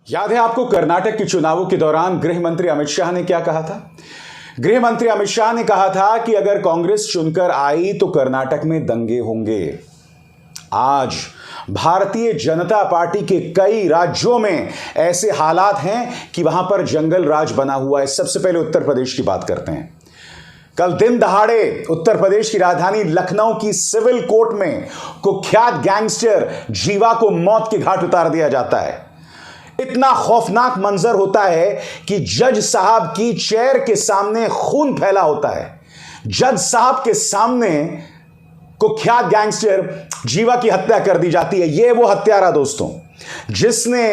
याद है आपको कर्नाटक के चुनावों के दौरान गृह मंत्री अमित शाह ने क्या कहा था? गृह मंत्री अमित शाह ने कहा था कि अगर कांग्रेस चुनकर आई तो कर्नाटक में दंगे होंगे। आज भारतीय जनता पार्टी के कई राज्यों में ऐसे हालात हैं कि वहां पर जंगल राज बना हुआ है। सबसे पहले उत्तर प्रदेश की बात करते हैं। कल दिन दहाड़े उत्तर प्रदेश की राजधानी लखनऊ की सिविल कोर्ट में कुख्यात गैंगस्टर जीवा को मौत के घाट उतार दिया जाता है। इतना खौफनाक मंजर होता है कि जज साहब की चेयर के सामने खून फैला होता है। जज साहब के सामने कुख्यात गैंगस्टर जीवा की हत्या कर दी जाती है। यह वो हत्यारा दोस्तों जिसने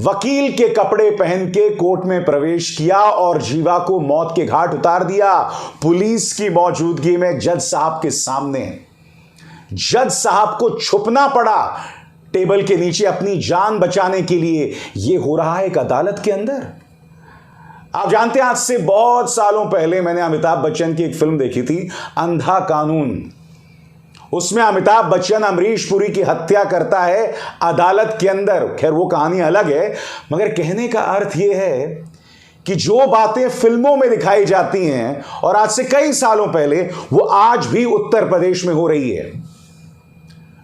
वकील के कपड़े पहन के कोर्ट में प्रवेश किया और जीवा को मौत के घाट उतार दिया, पुलिस की मौजूदगी में जज साहब के सामने। जज साहब को छुपना पड़ा टेबल के नीचे अपनी जान बचाने के लिए। यह हो रहा है एक अदालत के अंदर। आप जानते हैं आज से बहुत सालों पहले मैंने अमिताभ बच्चन की एक फिल्म देखी थी, अंधा कानून। उसमें अमिताभ बच्चन अमरीश पुरी की हत्या करता है अदालत के अंदर। खैर वो कहानी अलग है, मगर कहने का अर्थ यह है कि जो बातें फिल्मों में दिखाई जाती हैं और आज से कई सालों पहले, वो आज भी उत्तर प्रदेश में हो रही है।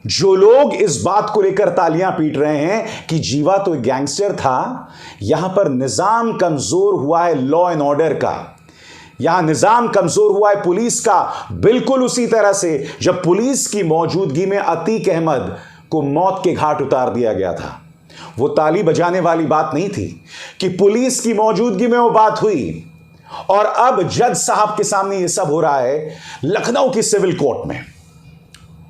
जो लोग इस बात को लेकर तालियां पीट रहे हैं कि जीवा तो एक गैंगस्टर था, यहां पर निजाम कमजोर हुआ है लॉ एंड ऑर्डर का। यहां निजाम कमजोर हुआ है पुलिस का। बिल्कुल उसी तरह से जब पुलिस की मौजूदगी में अतीक अहमद को मौत के घाट उतार दिया गया था। वो ताली बजाने वाली बात नहीं थी कि पुलिस की मौजूदगी में वो बात हुई। और अब जज साहब के सामने ये सब हो रहा है लखनऊ की सिविल कोर्ट में,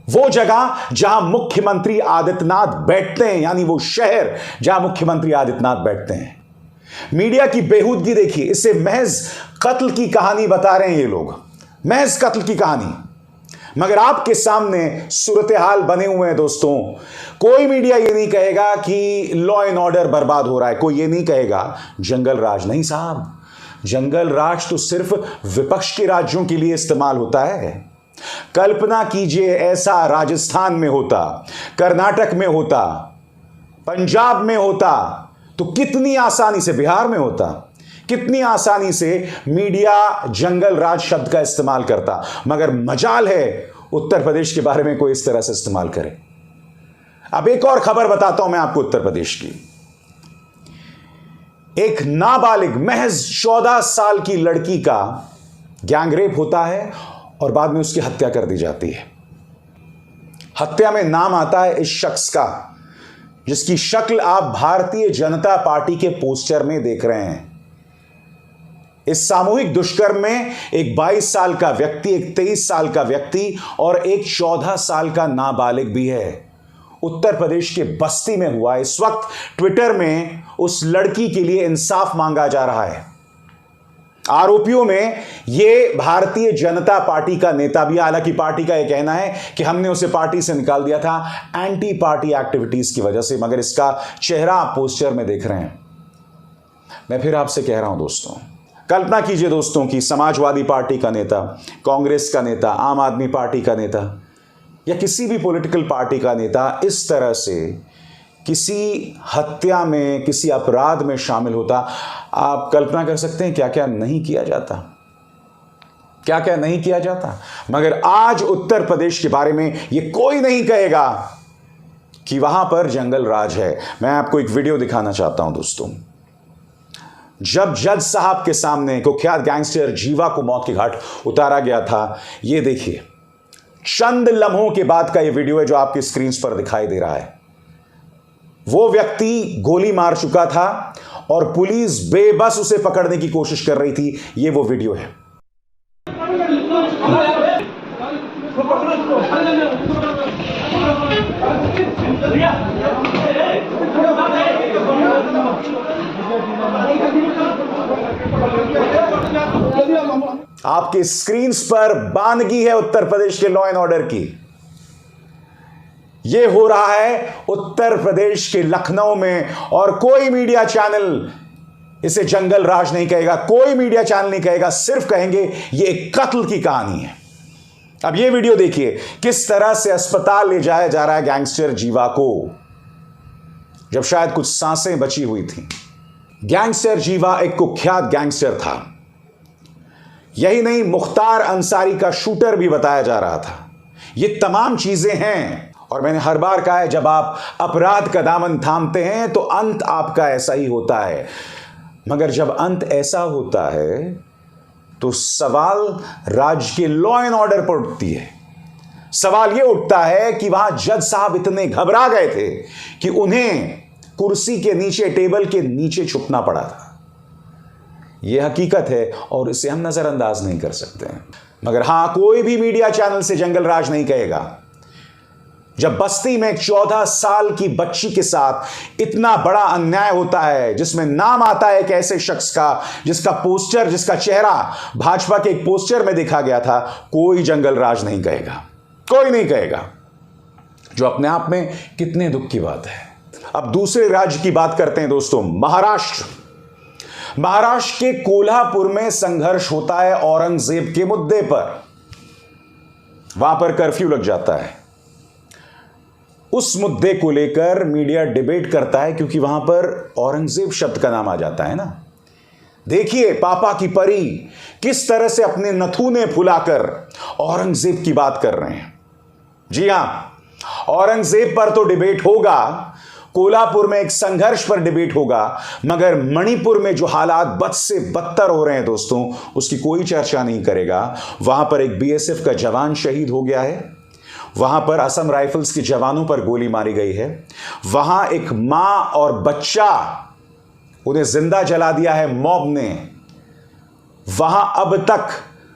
वो जगह जहां मुख्यमंत्री आदित्यनाथ बैठते हैं, यानी वो शहर जहां मुख्यमंत्री आदित्यनाथ बैठते हैं। मीडिया की बेहूदगी देखिए। इसे महज कत्ल की कहानी बता रहे हैं ये लोग, महज कत्ल की कहानी, मगर आपके सामने सूरत हाल बने हुए हैं दोस्तों। कोई मीडिया ये नहीं कहेगा कि लॉ एंड ऑर्डर बर्बाद हो रहा है, कोई ये नहीं कहेगा जंगल राज। नहीं साहब, जंगल राज तो सिर्फ विपक्ष के राज्यों के लिए इस्तेमाल होता है। कल्पना कीजिए ऐसा राजस्थान में होता, कर्नाटक में होता, पंजाब में होता, तो कितनी आसानी से, बिहार में होता, कितनी आसानी से मीडिया जंगल राज शब्द का इस्तेमाल करता। मगर मजाल है उत्तर प्रदेश के बारे में कोई इस तरह से इस्तेमाल करे। अब एक और खबर बताता हूं मैं आपको उत्तर प्रदेश की। एक नाबालिग महज 14 साल की लड़की का गैंगरेप होता है और बाद में उसकी हत्या कर दी जाती है। हत्या में नाम आता है इस शख्स का जिसकी शक्ल आप भारतीय जनता पार्टी के पोस्टर में देख रहे हैं। इस सामूहिक दुष्कर्म में एक 22 साल का व्यक्ति, एक 23 साल का व्यक्ति और एक 14 साल का नाबालिग भी है। उत्तर प्रदेश के बस्ती में हुआ। इस वक्त ट्विटर में उस लड़की के लिए इंसाफ मांगा जा रहा है। आरोपियों में यह भारतीय जनता पार्टी का नेता भी, हालांकि पार्टी का यह कहना है कि हमने उसे पार्टी से निकाल दिया था एंटी पार्टी एक्टिविटीज की वजह से, मगर इसका चेहरा आप पोस्टर में देख रहे हैं। मैं फिर आपसे कह रहा हूं दोस्तों, कल्पना कीजिए दोस्तों कि समाजवादी पार्टी का नेता, कांग्रेस का नेता, आम आदमी पार्टी का नेता या किसी भी पॉलिटिकल पार्टी का नेता इस तरह से किसी हत्या में, किसी अपराध में शामिल होता। आप कल्पना कर सकते हैं क्या क्या नहीं किया जाता, क्या क्या नहीं किया जाता। मगर आज उत्तर प्रदेश के बारे में यह कोई नहीं कहेगा कि वहां पर जंगल राज है। मैं आपको एक वीडियो दिखाना चाहता हूं दोस्तों। जब जज साहब के सामने कुख्यात गैंगस्टर जीवा को मौत के घाट उतारा गया था, यह देखिए, चंद लम्हों के बाद का यह वीडियो है जो आपकी स्क्रीन पर दिखाई दे रहा है। वो व्यक्ति गोली मार चुका था और पुलिस बेबस उसे पकड़ने की कोशिश कर रही थी। ये वो वीडियो है। आपके स्क्रीन पर बानगी है उत्तर प्रदेश के लॉ एंड ऑर्डर की। यह हो रहा है उत्तर प्रदेश के लखनऊ में और कोई मीडिया चैनल इसे जंगल राज नहीं कहेगा, कोई मीडिया चैनल नहीं कहेगा, सिर्फ कहेंगे यह एक कत्ल की कहानी है। अब यह वीडियो देखिए किस तरह से अस्पताल ले जाया जा रहा है गैंगस्टर जीवा को। जब शायद कुछ सांसें बची हुई थीं। गैंगस्टर जीवा एक कुख्यात गैंगस्टर था। यही नहीं, मुख्तार अंसारी का शूटर भी बताया जा रहा था। ये तमाम चीजें हैं, और मैंने हर बार कहा है, जब आप अपराध का दामन थामते हैं तो अंत आपका ऐसा ही होता है। मगर जब अंत ऐसा होता है तो सवाल राज्य के लॉ एंड ऑर्डर पर उठती है। सवाल यह उठता है कि वहां जज साहब इतने घबरा गए थे कि उन्हें कुर्सी के नीचे, टेबल के नीचे छुपना पड़ा था। यह हकीकत है और इसे हम नजरअंदाज नहीं कर सकते हैं। मगर हां, कोई भी मीडिया चैनल से जंगल राज नहीं कहेगा। जब बस्ती में एक 14 साल की बच्ची के साथ इतना बड़ा अन्याय होता है, जिसमें नाम आता है एक ऐसे शख्स का जिसका पोस्टर, जिसका चेहरा भाजपा के एक पोस्टर में दिखा गया था, कोई जंगल राज नहीं कहेगा, कोई नहीं कहेगा। जो अपने आप में कितने दुख की बात है। अब दूसरे राज्य की बात करते हैं दोस्तों, महाराष्ट्र। महाराष्ट्र के कोल्हापुर में संघर्ष होता है औरंगजेब के मुद्दे पर। वहां पर कर्फ्यू लग जाता है। उस मुद्दे को लेकर मीडिया डिबेट करता है, क्योंकि वहां पर औरंगजेब शब्द का नाम आ जाता है ना। देखिए पापा की परी किस तरह से अपने नथुने फुलाकर औरंगजेब की बात कर रहे हैं। जी हां, औरंगजेब पर तो डिबेट होगा, कोल्हापुर में एक संघर्ष पर डिबेट होगा, मगर मणिपुर में जो हालात बद से बदतर हो रहे हैं दोस्तों, उसकी कोई चर्चा नहीं करेगा। वहां पर एक बीएसएफ का जवान शहीद हो गया है, वहां पर असम राइफल्स के जवानों पर गोली मारी गई है, वहां एक मां और बच्चा, उन्हें जिंदा जला दिया है मॉब ने। वहां अब तक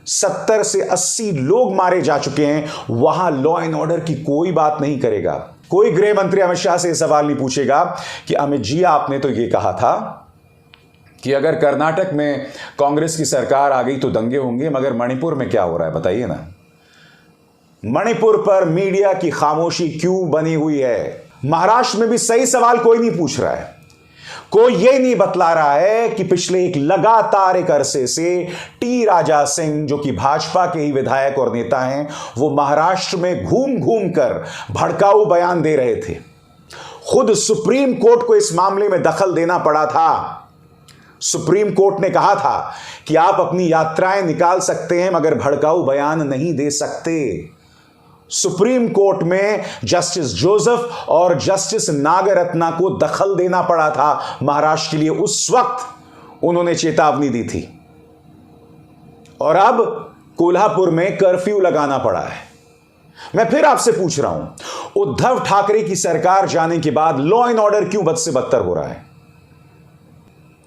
70 से 80 लोग मारे जा चुके हैं। वहां लॉ एंड ऑर्डर की कोई बात नहीं करेगा। कोई गृह मंत्री अमित शाह से सवाल नहीं पूछेगा कि अमित जी, आपने तो यह कहा था कि अगर कर्नाटक में कांग्रेस की सरकार आ गई तो दंगे होंगे, मगर मणिपुर में क्या हो रहा है बताइए ना। मणिपुर पर मीडिया की खामोशी क्यों बनी हुई है? महाराष्ट्र में भी सही सवाल कोई नहीं पूछ रहा है। कोई यह नहीं बतला रहा है कि पिछले एक लगातार एक अरसे से टी राजा सिंह, जो कि भाजपा के ही विधायक और नेता हैं, वो महाराष्ट्र में घूम घूम कर भड़काऊ बयान दे रहे थे। खुद सुप्रीम कोर्ट को इस मामले में दखल देना पड़ा था। सुप्रीम कोर्ट ने कहा था कि आप अपनी यात्राएं निकाल सकते हैं, मगर भड़काऊ बयान नहीं दे सकते। सुप्रीम कोर्ट में जस्टिस जोसेफ और जस्टिस नागरत्ना को दखल देना पड़ा था महाराष्ट्र के लिए। उस वक्त उन्होंने चेतावनी दी थी, और अब कोल्हापुर में कर्फ्यू लगाना पड़ा है। मैं फिर आपसे पूछ रहा हूं, उद्धव ठाकरे की सरकार जाने के बाद लॉ एंड ऑर्डर क्यों बद से बदतर हो रहा है?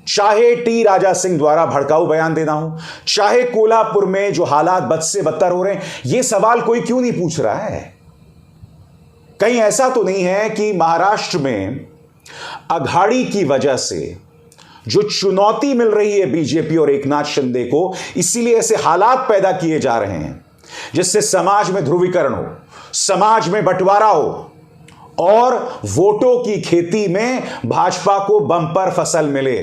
चाहे टी राजा सिंह द्वारा भड़काऊ बयान देना हो, चाहे कोल्हापुर में जो हालात बद से बदतर हो रहे हैं, यह सवाल कोई क्यों नहीं पूछ रहा है? कहीं ऐसा तो नहीं है कि महाराष्ट्र में अघाड़ी की वजह से जो चुनौती मिल रही है बीजेपी और एकनाथ शिंदे को, इसीलिए ऐसे हालात पैदा किए जा रहे हैं जिससे समाज में ध्रुवीकरण हो, समाज में बंटवारा हो और वोटों की खेती में भाजपा को बम्पर फसल मिले?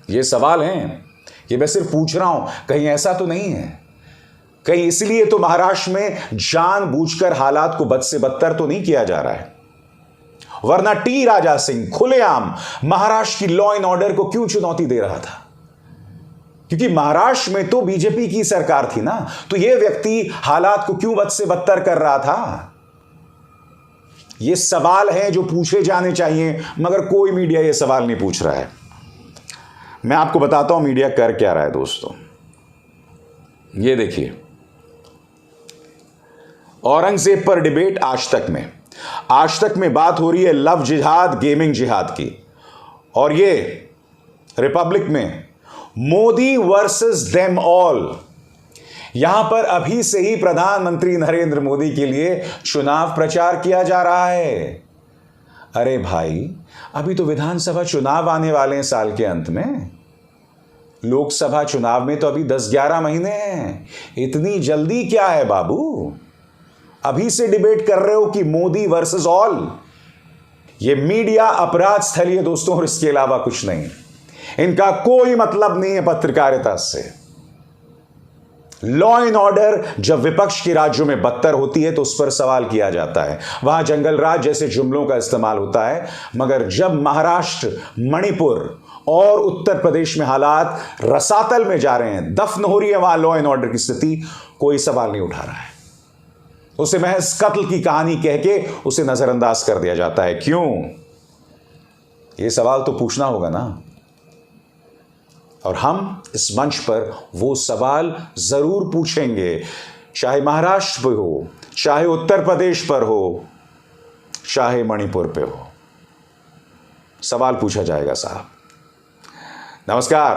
ये सवाल हैं, ये मैं सिर्फ पूछ रहा हूं। कहीं ऐसा तो नहीं है? कहीं इसलिए तो महाराष्ट्र में जानबूझकर हालात को बद से बदतर तो नहीं किया जा रहा है? वरना टी राजा सिंह खुलेआम महाराष्ट्र की लॉ एंड ऑर्डर को क्यों चुनौती दे रहा था? क्योंकि महाराष्ट्र में तो बीजेपी की सरकार थी ना, तो यह व्यक्ति हालात को क्यों बद से बदतर कर रहा था? ये सवाल है जो पूछे जाने चाहिए, मगर कोई मीडिया ये सवाल नहीं पूछ रहा है। मैं आपको बताता हूं मीडिया कर क्या रहा है दोस्तों। ये देखिए, औरंगजेब पर डिबेट आज तक में बात हो रही है लव जिहाद, गेमिंग जिहाद की, और ये रिपब्लिक में मोदी वर्सेस देम ऑल। यहां पर अभी से ही प्रधानमंत्री नरेंद्र मोदी के लिए चुनाव प्रचार किया जा रहा है। अरे भाई, अभी तो विधानसभा चुनाव आने वाले हैं साल के अंत में। लोकसभा चुनाव में तो अभी 10-11 महीने हैं। इतनी जल्दी क्या है बाबू? अभी से डिबेट कर रहे हो कि मोदी वर्सेस ऑल। ये मीडिया अपराध स्थली है दोस्तों, और इसके अलावा कुछ नहीं। इनका कोई मतलब नहीं है पत्रकारिता से। लॉ एंड ऑर्डर जब विपक्ष के राज्यों में बदतर होती है तो उस पर सवाल किया जाता है, वहां जंगल राज जैसे जुमलों का इस्तेमाल होता है। मगर जब महाराष्ट्र, मणिपुर और उत्तर प्रदेश में हालात रसातल में जा रहे हैं, दफन हो रही है वहां लॉ एंड ऑर्डर की स्थिति, कोई सवाल नहीं उठा रहा है। उसे महज कत्ल की कहानी कह के उसे नजरअंदाज कर दिया जाता है। क्यों? यह सवाल तो पूछना होगा ना। और हम इस मंच पर वो सवाल जरूर पूछेंगे, चाहे महाराष्ट्र पे हो, चाहे उत्तर प्रदेश पर हो, चाहे मणिपुर पे हो, सवाल पूछा जाएगा साहब। नमस्कार।